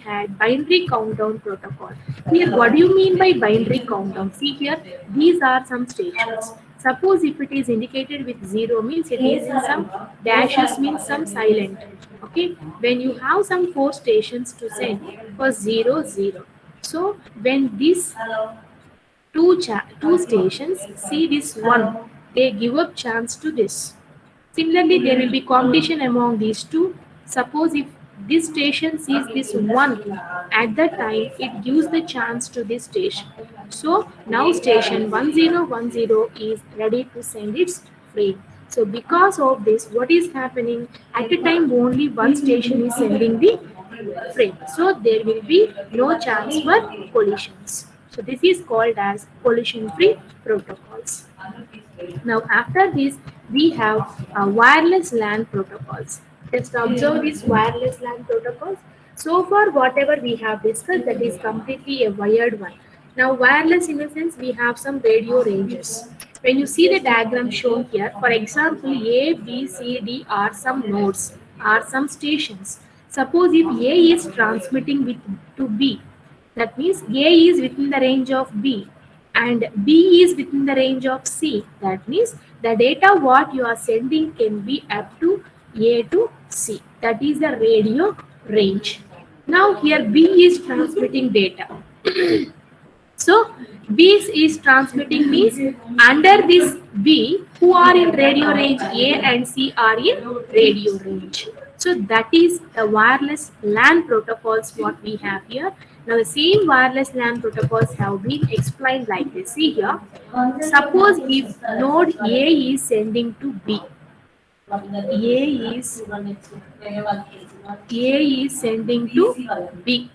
had binary countdown protocol. Here, what do you mean by binary countdown? See here, these are some stations. Suppose if it is indicated with 0 means it is in some dashes means some silent. Okay, when you have some 4 stations to send for 0 0. So when this two stations see this one, they give up chance to this. Similarly, there will be competition among these two. Suppose if this station sees this one, at that time it gives the chance to this station. So now station 1010 is ready to send its frame. So because of this, what is happening? At a time only one station is sending the frame. So there will be no chance for collisions. So this is called as collision-free protocols. Now after this, we have wireless LAN protocols. Just observe these wireless LAN protocols. So far, whatever we have discussed, that is completely a wired one. Now wireless in the sense we have some radio ranges. When you see the diagram shown here, for example, A, B, C, D are some nodes, are some stations. Suppose if A is transmitting with to B, that means A is within the range of B and B is within the range of C. That means the data what you are sending can be up to A to C. That is the radio range. Now here B is transmitting data. So B is transmitting means under this B who are in radio range A and C are in radio range. So that is the wireless LAN protocols what we have here. Now the same wireless LAN protocols have been explained like this. See here. Suppose if node A is sending to B. A is sending to B.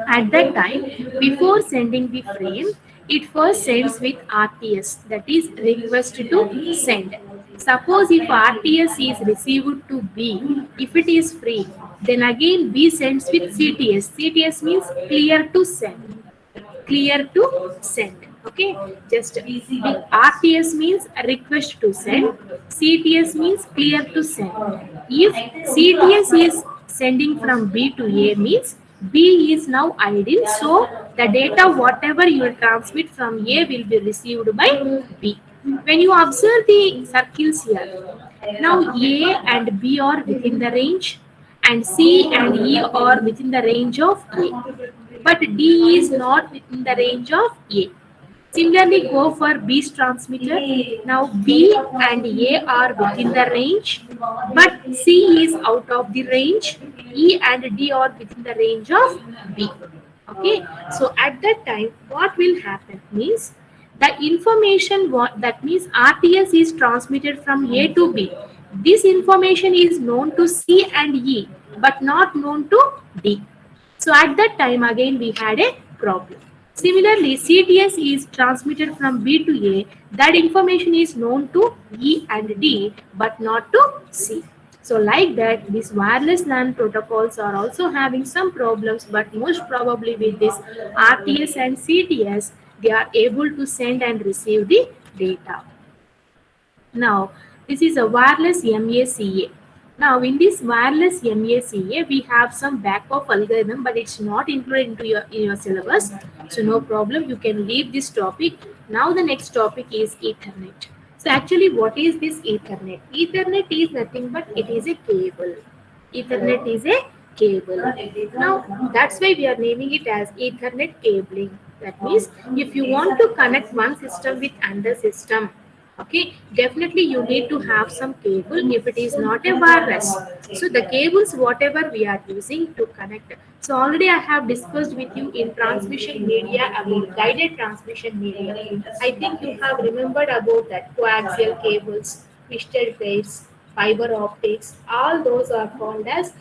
At that time, before sending the frame, it first sends with RTS, that is request to send. Suppose if RTS is received to B, if it is free, then again B sends with CTS. CTS means clear to send. Clear to send. Okay, just RTS means request to send. CTS means clear to send. If CTS is sending from B to A means B is now idle, so the data whatever you will transmit from A will be received by B. When you observe the circles here, now A and B are within the range and C and E are within the range of A. But D is not within the range of A. Similarly, go for B's transmitter. Now B and A are within the range, but C is out of the range. E and D are within the range of B. Okay, so at that time, what will happen means the information what that means RTS is transmitted from A to B. This information is known to C and E, but not known to D. So at that time again we had a problem. Similarly, CTS is transmitted from B to A. That information is known to E and D but not to C. So like that, these wireless LAN protocols are also having some problems, but most probably with this RTS and CTS, they are able to send and receive the data. Now, this is a wireless MACA. Now, in this wireless MACA, we have some backup algorithm, but it's not included into your syllabus. So, no problem. You can leave this topic. Now, the next topic is Ethernet. So, actually, what is this Ethernet? Ethernet is nothing but it is a cable. Ethernet is a cable. Now, that's why we are naming it as Ethernet cabling. That means if you want to connect one system with another system, okay, definitely you need to have some cable if it is not a wireless. So the cables whatever we are using to connect. So already I have discussed with you in transmission media about guided transmission media. I think you have remembered about that coaxial cables, twisted pairs, fiber optics, all those are called as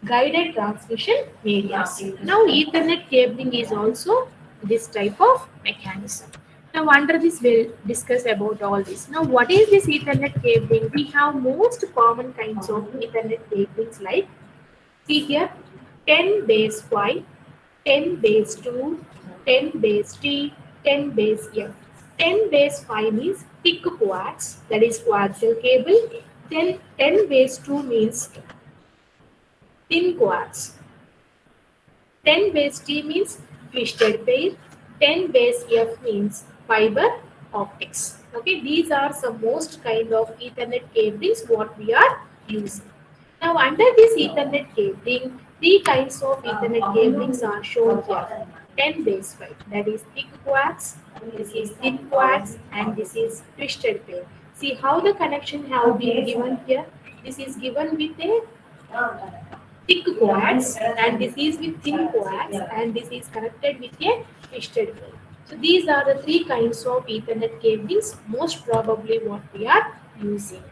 guided transmission medias. Now Ethernet cabling is also this type of mechanism. Now under this we'll discuss about all this. Now what is this Ethernet cabling? We have most common kinds of Ethernet cablings like, see here, 10 base Y, 10 base 2, 10 base T, 10 base F. 10 base 5 means thick coax, that is coaxial cable. Then 10 base 2 means thin quartz. 10 base T means twisted pair, 10 base F means fiber optics. Okay, these are some most kind of Ethernet cablings what we are using. Now under this Ethernet cabling, three kinds of Ethernet cablings are shown here. 10 base 5, that is thick quartz, this is thin quartz, and this is twisted pair. See how the connection have been given here. This is given with a thick coax, and this is with thin coax, and this is connected with a twisted pair. So these are the three kinds of Ethernet cablings, most probably what we are using.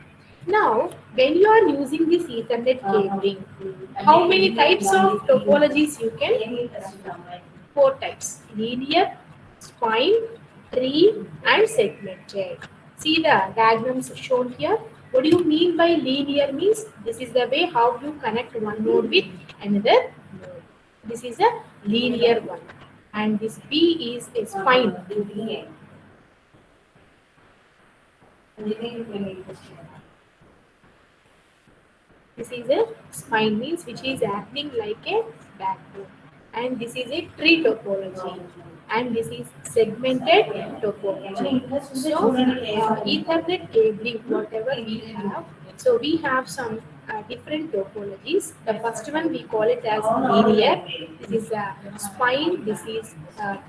Now, when you are using this Ethernet cabling, how many types of topologies you can? Four types: linear, spine, tree, and segmented. See the diagrams shown here. What do you mean by linear? Means this is the way how you connect one node with another node. This is a linear one, and this B is a spine. This is a spine means which is acting like a backbone, and this is a tree topology, and this is segmented topology. So Ethernet cabling, whatever we have, so we have some different topologies. The first one we call it as linear. This is a spine. This is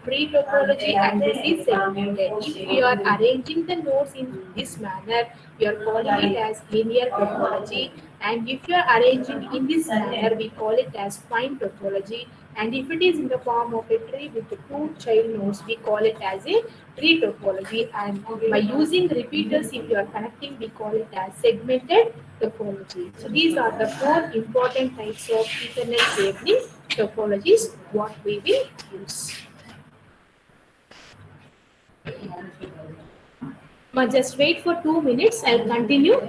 tree topology, and this is segmented. If we are arranging the nodes in this manner, we are calling it as linear topology, and if you are arranging in this manner, we call it as spine topology. And if it is in the form of a tree with two child nodes, we call it as a tree topology. And by using repeaters, if you are connecting, we call it as segmented topology. So these are the four important types of Ethernet cabling topologies what we will use. Just wait for 2 minutes. I'll continue.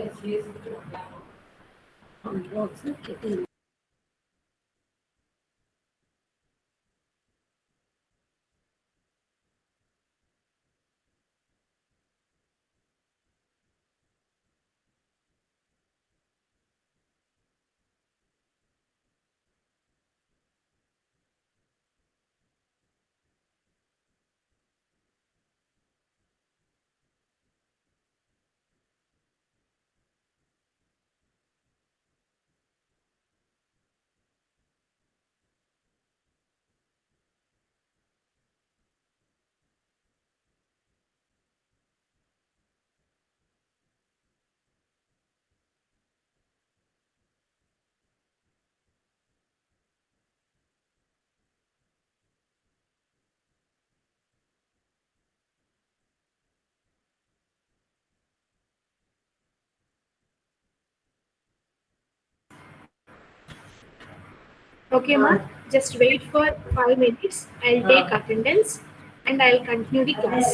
Okay, ma. Just wait for 5 minutes. I'll take attendance and I'll continue the class.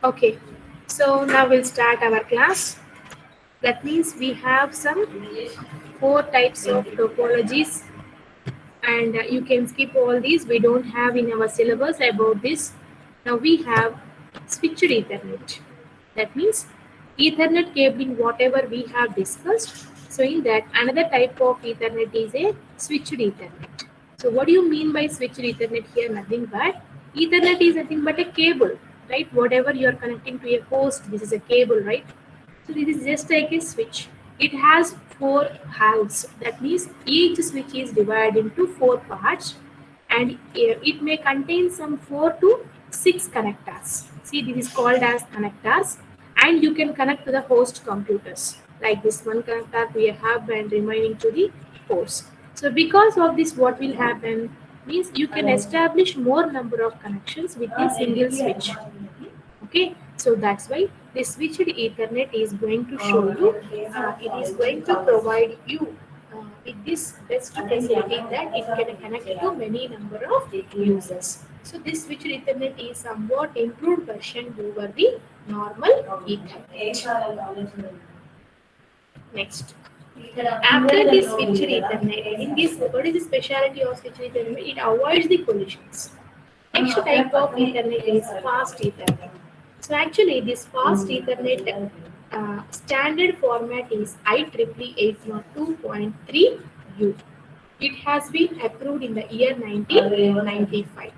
Okay, so now we'll start our class. That means we have some four types of topologies, and you can skip all these. We don't have in our syllabus about this. Now we have switched Ethernet. That means Ethernet cabling, whatever we have discussed. So in that, another type of Ethernet is a switched Ethernet. So what do you mean by switched Ethernet here? Nothing but Ethernet is nothing but a cable, right? Whatever you are connecting to a host, this is a cable, right? So this is just like a switch. It has four halves. That means each switch is divided into four parts, and it may contain some 4 to 6 connectors. See, this is called as connectors, and you can connect to the host computers. Like this one connector to a hub and remaining to the host. So because of this, what will happen means you can establish more number of connections with a single switch. Okay, so that's why the switched Ethernet is going to show you, it is going to provide you with this best facility that it can connect to many number of users. So this switched Ethernet is somewhat improved version over the normal Ethernet. Next. After this switched Ethernet, in this, what is the speciality of switched Ethernet? It avoids the collisions. Next type of Ethernet is fast Ethernet. So actually, this fast Ethernet standard format is IEEE 802.3U. It has been approved in the year 1995.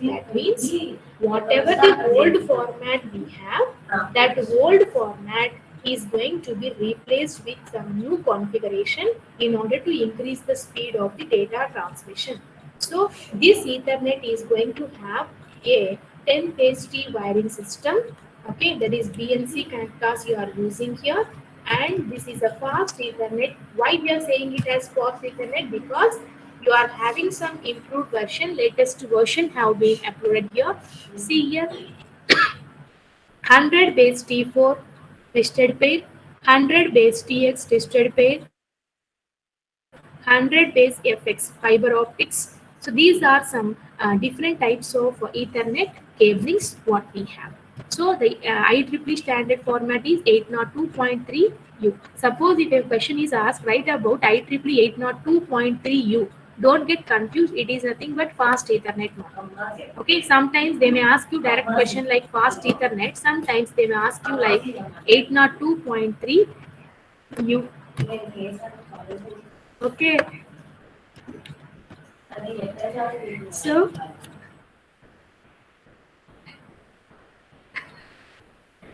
That means whatever the old format we have, that old format is going to be replaced with some new configuration in order to increase the speed of the data transmission. So this Ethernet is going to have a 10 phase T wiring system. Okay, that is BNC connectors you are using here, and this is a fast Ethernet. Why we are saying it as fast Ethernet? Because you are having some improved version, latest version have been uploaded here. See here, 100 base T4 twisted pair, 100 base TX twisted pair, 100 base FX fiber optics. So these are some different types of Ethernet cablings what we have. So the IEEE standard format is 802.3U. Suppose if a question is asked, write about IEEE 802.3U. Don't get confused. It is nothing but fast Ethernet model. Okay. Sometimes they may ask you direct question like fast Ethernet. Sometimes they may ask you like 802.3U. Okay. So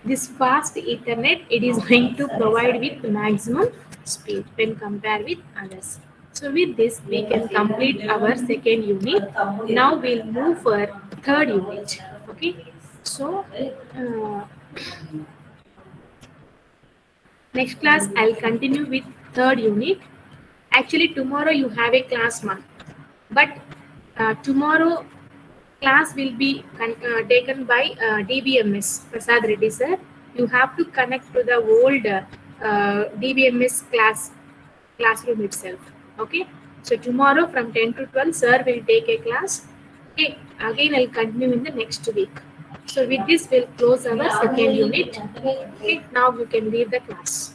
this fast Ethernet, it is going to provide with maximum speed when compared with others. So with this we can complete our second unit. Now we'll move for third unit. Okay. So next class I'll continue with third unit. Actually tomorrow you have a class 1, but tomorrow class will be taken by DBMS Prasad Reddy sir. You have to connect to the old DBMS classroom itself. Okay. So tomorrow from 10 to 12, sir will take a class. Okay. Again, I'll continue in the next week. So with this, we'll close our second unit. Okay. Now you can leave the class.